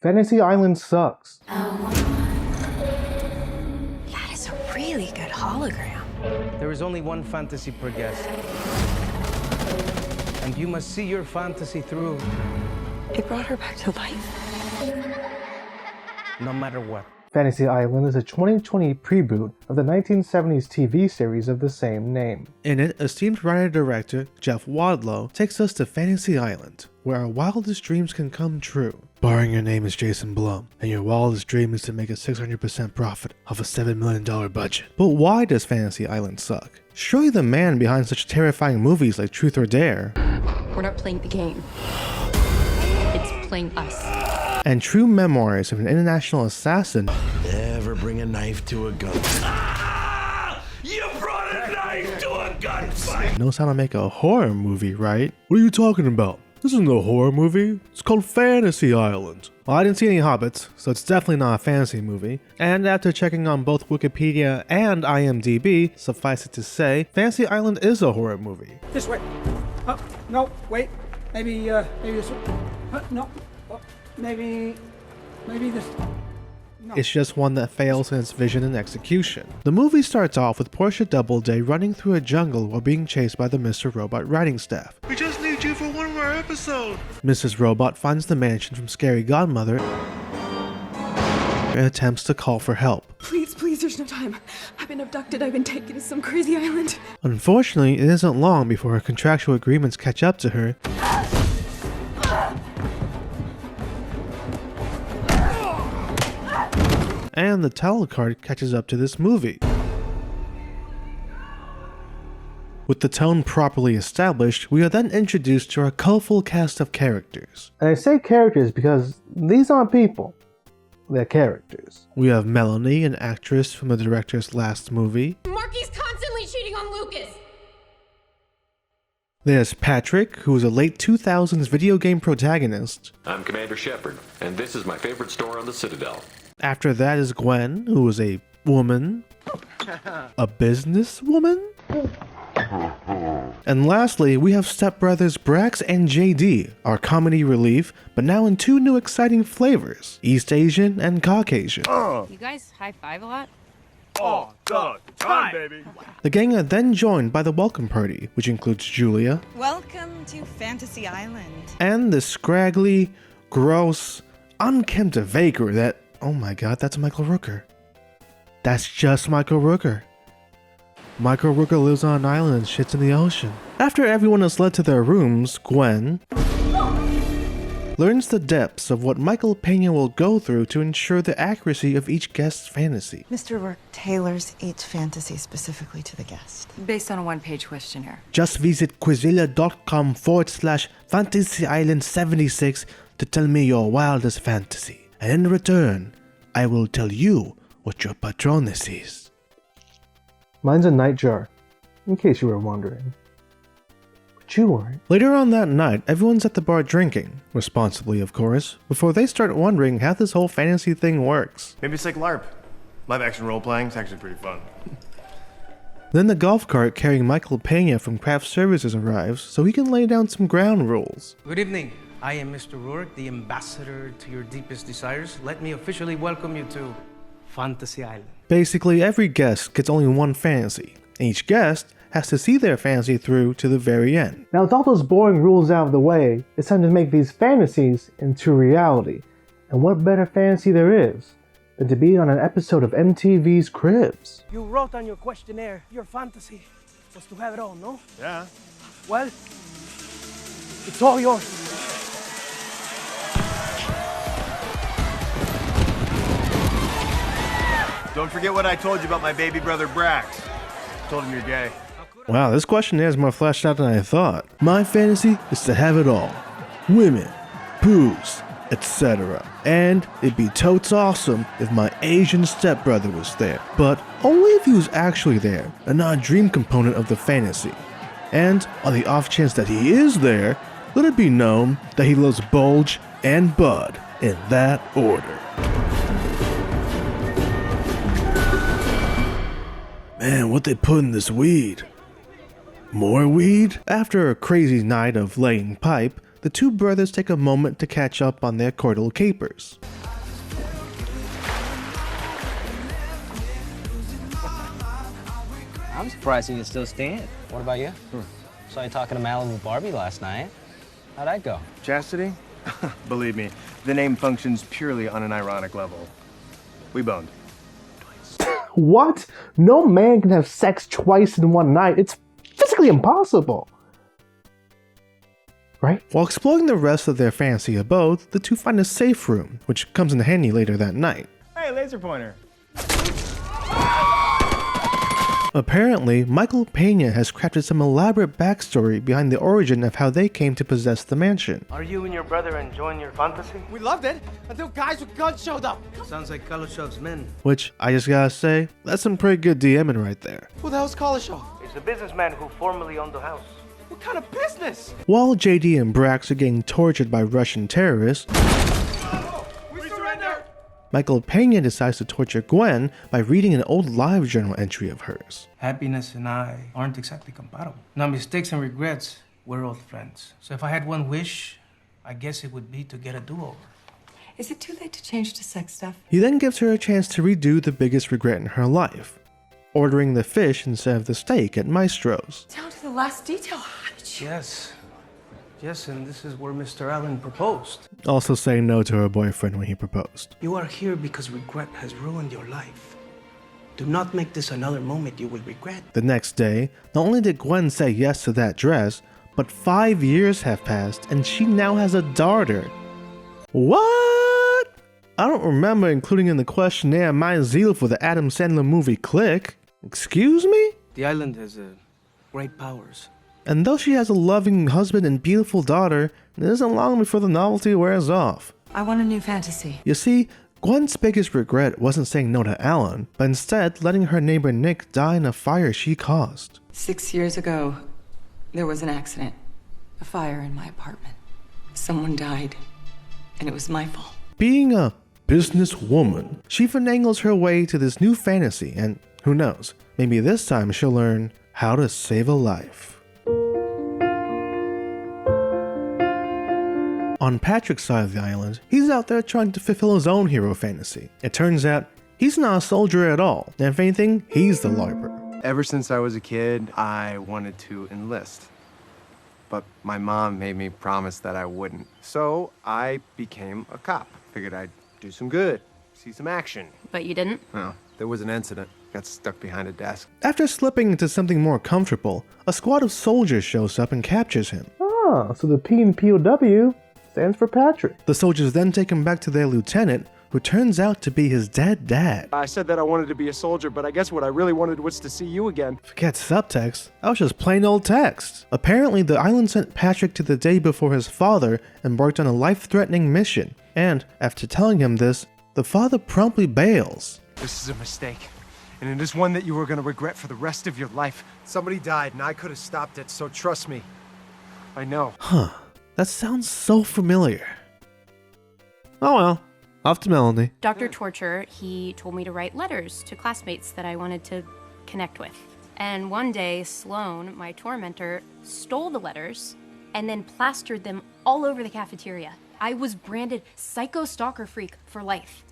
Fantasy Island sucks. That is a really good hologram. There is only one fantasy per guest. And you must see your fantasy through. It brought her back to life. No matter what. Fantasy Island is a 2020 preboot of the 1970s TV series of the same name. In it, esteemed writer-director Jeff Wadlow takes us to Fantasy Island, where our wildest dreams can come true. Barring your name is Jason Blum, and your wildest dream is to make a 600% profit off a $7 million budget. But why does Fantasy Island suck? Surely the man behind such terrifying movies like Truth or Dare, We're not playing the game. It's playing us. and true memoirs of an international assassin Never bring a knife to a gun. You brought a knife to a gunfight! knows how to make a horror movie, right? What are you talking about? This isn't a horror movie. It's called Fantasy Island. Well, I didn't see any hobbits, so it's definitely not a fantasy movie. And after checking on both Wikipedia and IMDb, suffice it to say, Fantasy Island is a horror movie. This way. Oh, no, wait. Maybe this way. No. Oh, maybe this. No. It's just one that fails in its vision and execution. The movie starts off with Portia Doubleday running through a jungle while being chased by the Mr. Robot writing staff. We just need you for one more episode. Mrs. Robot finds the mansion from Scary Godmother and attempts to call for help. Please, there's no time. I've been abducted. I've been taken to some crazy island. Unfortunately, it isn't long before her contractual agreements catch up to her, and the title card catches up to this movie. With the tone properly established, we are then introduced to our colorful cast of characters. And I say characters because these aren't people. They're characters. We have Melanie, an actress from the director's last movie. Marky's constantly cheating on Lucas. There's Patrick, who is a late 2000s video game protagonist. I'm Commander Shepard, and this is my favorite store on the Citadel. After that is Gwen, who is a woman. A businesswoman? And lastly, we have stepbrothers Brax and JD, our comedy relief, but now in two new exciting flavors, East Asian and Caucasian. You guys high-five a lot? Oh, dog. Time, baby. The gang are then joined by the welcome party, which includes Julia Welcome to Fantasy Island. and the scraggly, gross, unkempt Vaker that, oh my god, that's Michael Rooker. That's just Michael Rooker. Michael Rooker lives on an island and shits in the ocean. After everyone is led to their rooms, Gwen learns the depths of what Michael Peña will go through to ensure the accuracy of each guest's fantasy. Mr. Rourke tailors each fantasy specifically to the guest. Based on a one-page questionnaire. Just visit Quizilla.com/Fantasy Island 76 to tell me your wildest fantasy. And in return, I will tell you what your patronus is. Mine's a nightjar, in case you were wondering. But you weren't. Later on that night, everyone's at the bar drinking, responsibly of course, before they start wondering how this whole fantasy thing works. Maybe it's like LARP. Live action role playing is actually pretty fun. Then the golf cart carrying Michael Peña from Craft Services arrives so he can lay down some ground rules. Good evening. I am Mr. Rourke, the ambassador to your deepest desires. Let me officially welcome you to Fantasy Island. Basically, every guest gets only one fantasy, and each guest has to see their fantasy through to the very end. Now with all those boring rules out of the way, it's time to make these fantasies into reality. And what better fantasy there is than to be on an episode of MTV's Cribs? You wrote on your questionnaire your fantasy was to have it all, no? Yeah. Well, it's all yours. Don't forget what I told you about my baby brother Brax. Told him you're gay. Wow, this questionnaire is more fleshed out than I thought. My fantasy is to have it all. Women, booze, etc. And it'd be totes awesome if my Asian stepbrother was there. But only if he was actually there, and not a dream component of the fantasy. And on the off chance that he is there, let it be known that he loves Bulge and Bud in that order. Man, what they put in this weed? More weed? After a crazy night of laying pipe, the two brothers take a moment to catch up on their coital capers. I'm surprised he can still stand. What about you? Saw you talking to Malibu Barbie last night. How'd that go? Chastity? Believe me, the name functions purely on an ironic level. We boned. What? No man can have sex twice in one night. It's physically impossible. Right? While exploring the rest of their fantasy abode, the two find a safe room, which comes in handy later that night. Hey, laser pointer. Apparently, Michael Peña has crafted some elaborate backstory behind the origin of how they came to possess the mansion. Are you and your brother enjoying your fantasy? We loved it until guys with guns showed up. Sounds like Kalushov's men. Which, I just gotta say, that's some pretty good DMing right there. Who the hell's Kalushov? He's a businessman who formerly owned the house. What kind of business? While JD and Brax are getting tortured by Russian terrorists, We surrender! Michael Peña decides to torture Gwen by reading an old live journal entry of hers. Happiness and I aren't exactly compatible. Now, mistakes and regrets, we're old friends. So if I had one wish, I guess it would be to get a do-over. Is it too late to change to sex stuff? He then gives her a chance to redo the biggest regret in her life, ordering the fish instead of the steak at Maestro's. Down to the last detail. How did you? Yes, and this is where Mr. Allen proposed. Also saying no to her boyfriend when he proposed. You are here because regret has ruined your life. Do not make this another moment you will regret. The next day, not only did Gwen say yes to that dress, but 5 years have passed and she now has a daughter. What? I don't remember including in the questionnaire my zeal for the Adam Sandler movie Click. Excuse me? The island has great powers. And though she has a loving husband and beautiful daughter, it isn't long before the novelty wears off. I want a new fantasy. You see, Gwen's biggest regret wasn't saying no to Alan, but instead letting her neighbor Nick die in a fire she caused. 6 years ago, there was an accident. A fire in my apartment. Someone died, and it was my fault. Being a businesswoman, she finagles her way to this new fantasy, and who knows, maybe this time she'll learn how to save a life. On Patrick's side of the island, he's out there trying to fulfill his own hero fantasy. It turns out, he's not a soldier at all, and if anything, he's the LARPer. Ever since I was a kid, I wanted to enlist. But my mom made me promise that I wouldn't. So I became a cop. Figured I'd do some good, see some action. But you didn't? Well, there was an incident. Got stuck behind a desk. After slipping into something more comfortable, a squad of soldiers shows up and captures him. Ah, so the P in POW stands for Patrick. The soldiers then take him back to their lieutenant, who turns out to be his dead dad. I said that I wanted to be a soldier, but I guess what I really wanted was to see you again. Forget subtext, that was just plain old text. Apparently, the island sent Patrick to the day before his father embarked on a life-threatening mission, and after telling him this, the father promptly bails. This is a mistake, and it is one that you are going to regret for the rest of your life. Somebody died, and I could have stopped it, so trust me. I know. Huh, that sounds so familiar. Oh well. Off to Melanie. Dr. Torture, he told me to write letters to classmates that I wanted to connect with. And one day, Sloan, my tormentor, stole the letters and then plastered them all over the cafeteria. I was branded psycho stalker freak for life.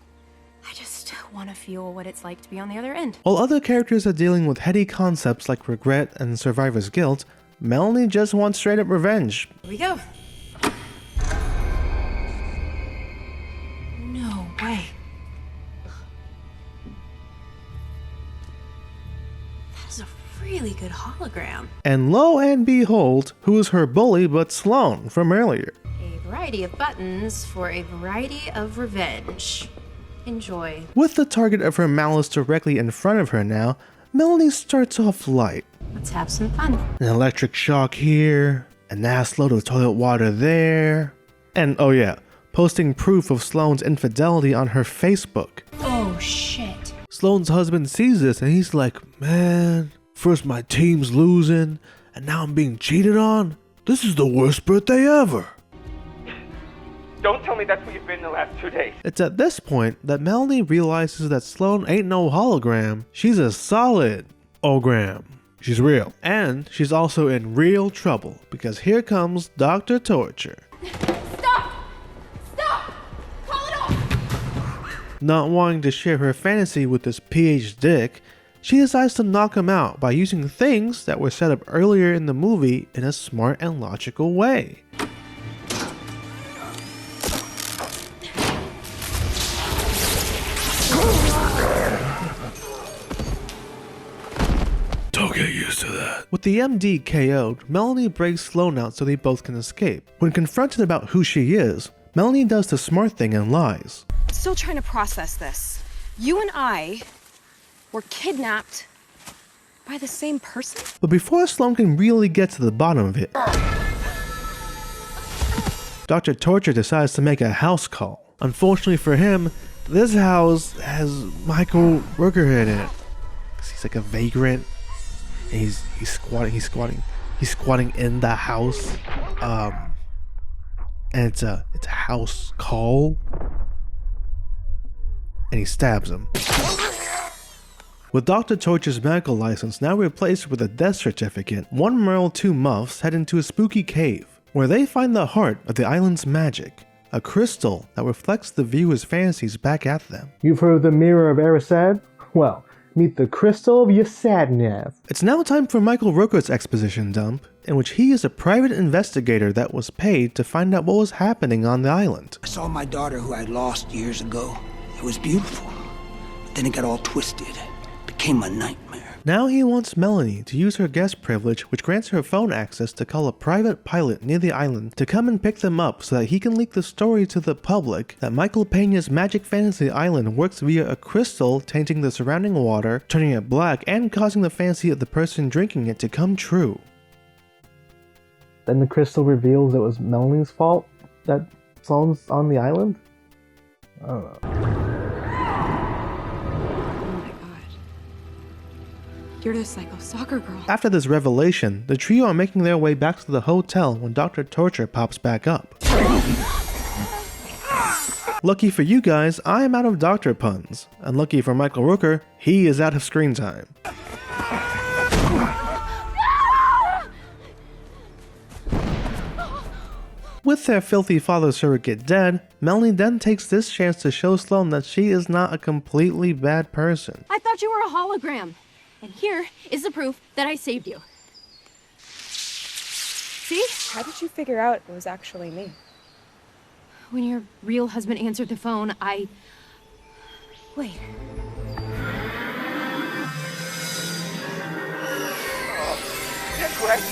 I just want to feel what it's like to be on the other end. While other characters are dealing with heady concepts like regret and survivor's guilt, Melanie just wants straight up revenge. Here we go. No way. That is a really good hologram. And lo and behold, who is her bully but Sloan from earlier? A variety of buttons for a variety of revenge. Enjoy. With the target of her malice directly in front of her now, Melanie starts off light. Let's have some fun. An electric shock here, an ass load of toilet water there, and oh yeah, posting proof of Sloane's infidelity on her Facebook. Oh shit. Sloane's husband sees this and he's like, man, first my team's losing, and now I'm being cheated on? This is the worst birthday ever. Don't tell me that's where you've been the last 2 days. It's at this point that Melanie realizes that Sloane ain't no hologram. She's a solid ogram. She's real. And she's also in real trouble because here comes Dr. Torture. Not wanting to share her fantasy with this PH dick, she decides to knock him out by using things that were set up earlier in the movie in a smart and logical way. Don't get used to that. With the MD KO'd, Melanie breaks Sloane out so they both can escape. When confronted about who she is, Melanie does the smart thing and lies. Still trying to process this. You and I were kidnapped by the same person? But before Sloane can really get to the bottom of it, Dr. Torture decides to make a house call. Unfortunately for him, this house has Michael Rooker in it. He's like a vagrant. And he's squatting in the house. And it's a house call. And he stabs him. With Dr. Torture's medical license now replaced with a death certificate, one Merle, two Muffs head into a spooky cave, where they find the heart of the island's magic, a crystal that reflects the viewer's fantasies back at them. You've heard of the Mirror of Erised? Well, meet the Crystal of Yasadnev. It's now time for Michael Rooker's exposition dump, in which he is a private investigator that was paid to find out what was happening on the island. I saw my daughter who I'd lost years ago. It was beautiful. But then it got all twisted. Became a nightmare. Now he wants Melanie to use her guest privilege, which grants her phone access to call a private pilot near the island to come and pick them up so that he can leak the story to the public that Michael Peña's magic fantasy island works via a crystal tainting the surrounding water, turning it black, and causing the fantasy of the person drinking it to come true. Then the crystal reveals it was Melanie's fault that Sloane's on the island? I don't know. You're the psycho stalker girl. After this revelation, the trio are making their way back to the hotel when Dr. Torture pops back up. Lucky for you guys, I am out of doctor puns. Unlucky for Michael Rooker, he is out of screen time. With their filthy father surrogate dead, Melanie then takes this chance to show Sloane that she is not a completely bad person. I thought you were a hologram. And here is the proof that I saved you. See? How did you figure out it was actually me? When your real husband answered the phone, Wait. That's right.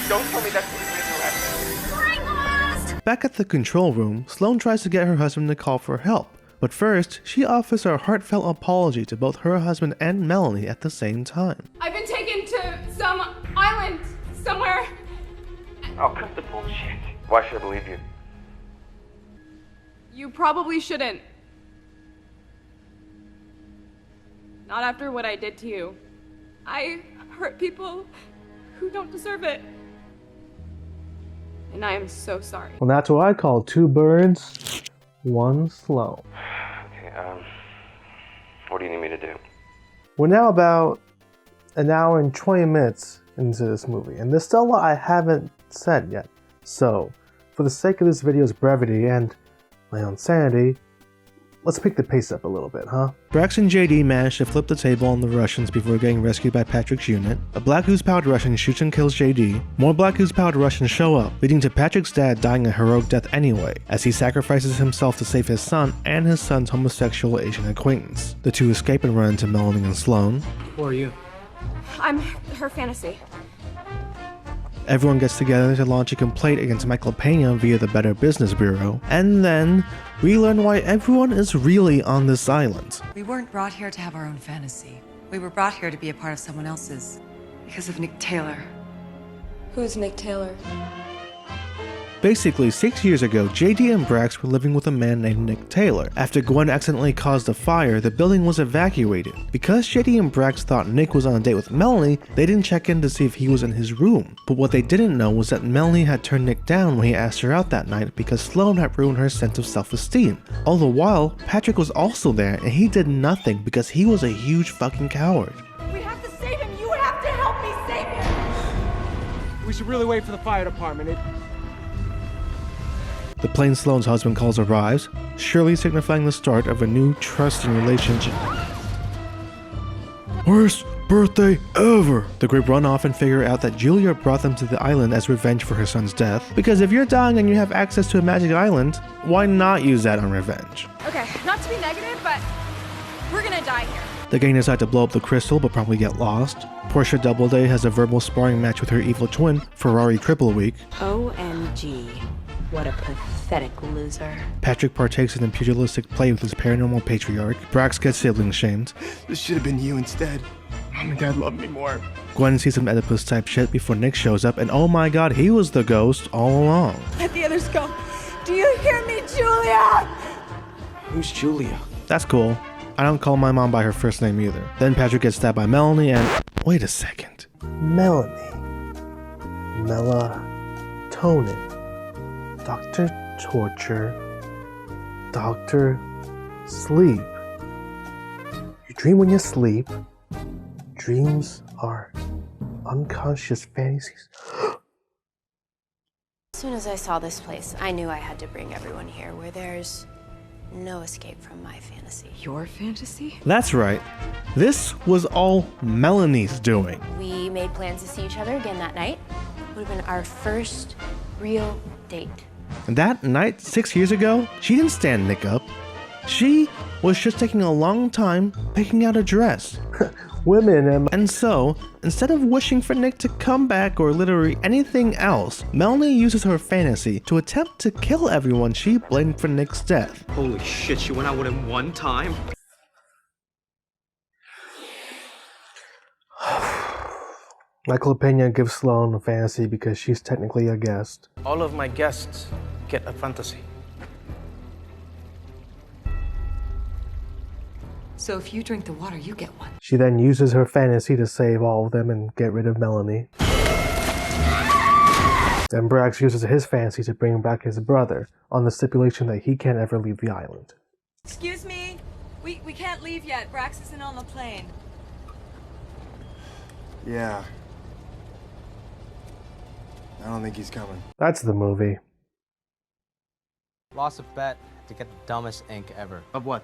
Don't tell me that's what you did last night. Back at the control room, Sloane tries to get her husband to call for help. But first, she offers a heartfelt apology to both her husband and Melanie at the same time. I've been taken to some island somewhere. Oh, cut the bullshit. Why should I believe you? You probably shouldn't. Not after what I did to you. I hurt people who don't deserve it. And I am so sorry. Well, that's what I call two birds, one stone. Okay, what do you need me to do? We're now about an hour and 20 minutes into this movie, and there's still a lot I haven't said yet. So, for the sake of this video's brevity and my own sanity, let's pick the pace up a little bit, huh? Brax and JD manage to flip the table on the Russians before getting rescued by Patrick's unit. A Black Ooze-powered Russian shoots and kills JD. More Black Ooze-powered Russians show up, leading to Patrick's dad dying a heroic death anyway, as he sacrifices himself to save his son and his son's homosexual Asian acquaintance. The two escape and run into Melanie and Sloane. Who are you? I'm her fantasy. Everyone gets together to launch a complaint against Michael Peña via the Better Business Bureau, and then we learn why everyone is really on this island. We weren't brought here to have our own fantasy. We were brought here to be a part of someone else's. Because of Nick Taylor. Who's Nick Taylor? Basically, 6 years ago, JD and Brax were living with a man named Nick Taylor. After Gwen accidentally caused a fire, the building was evacuated. Because JD and Brax thought Nick was on a date with Melanie, they didn't check in to see if he was in his room. But what they didn't know was that Melanie had turned Nick down when he asked her out that night because Sloane had ruined her sense of self-esteem. All the while, Patrick was also there and he did nothing because he was a huge fucking coward. We have to save him! You have to help me save him! We should really wait for the fire department. The plane Sloane's husband calls arrives, surely signifying the start of a new trusting relationship. Worst birthday ever! The group run off and figure out that Julia brought them to the island as revenge for her son's death. Because if you're dying and you have access to a magic island, why not use that on revenge? Okay, not to be negative, but we're gonna die here. The gang decide to blow up the crystal but probably get lost. Portia Doubleday has a verbal sparring match with her evil twin, Ferrari Triple-A-Week. OMG. What a pathetic loser. Patrick partakes in a pugilistic play with his paranormal patriarch. Brax gets sibling shamed. This should have been you instead. Mom and Dad loved me more. Gwen sees some Oedipus type shit before Nick shows up, and oh my god, he was the ghost all along. Let the others go. Do you hear me, Julia? Who's Julia? That's cool. I don't call my mom by her first name either. Then Patrick gets stabbed by Melanie and... Wait a second. Melanie. Melatonin. Dr. Torture. Dr. Sleep. You dream when you sleep. Dreams are unconscious fantasies. As soon as I saw this place, I knew I had to bring everyone here where there's no escape from my fantasy. Your fantasy? That's right. This was all Melanie's doing. We made plans to see each other again that night. It would have been our first real date. And that night, 6 years ago, she didn't stand Nick up. She was just taking a long time picking out a dress. Women and so, instead of wishing for Nick to come back or literally anything else, Melanie uses her fantasy to attempt to kill everyone she blamed for Nick's death. Holy shit, she went out with him one time? Michael Peña gives Sloane a fantasy because she's technically a guest. All of my guests get a fantasy. So if you drink the water, you get one. She then uses her fantasy to save all of them and get rid of Melanie. Then Brax uses his fantasy to bring back his brother on the stipulation that he can't ever leave the island. Excuse me? We can't leave yet. Brax isn't on the plane. Yeah. I don't think he's coming. That's the movie. Lost a bet to get the dumbest ink ever. Of what?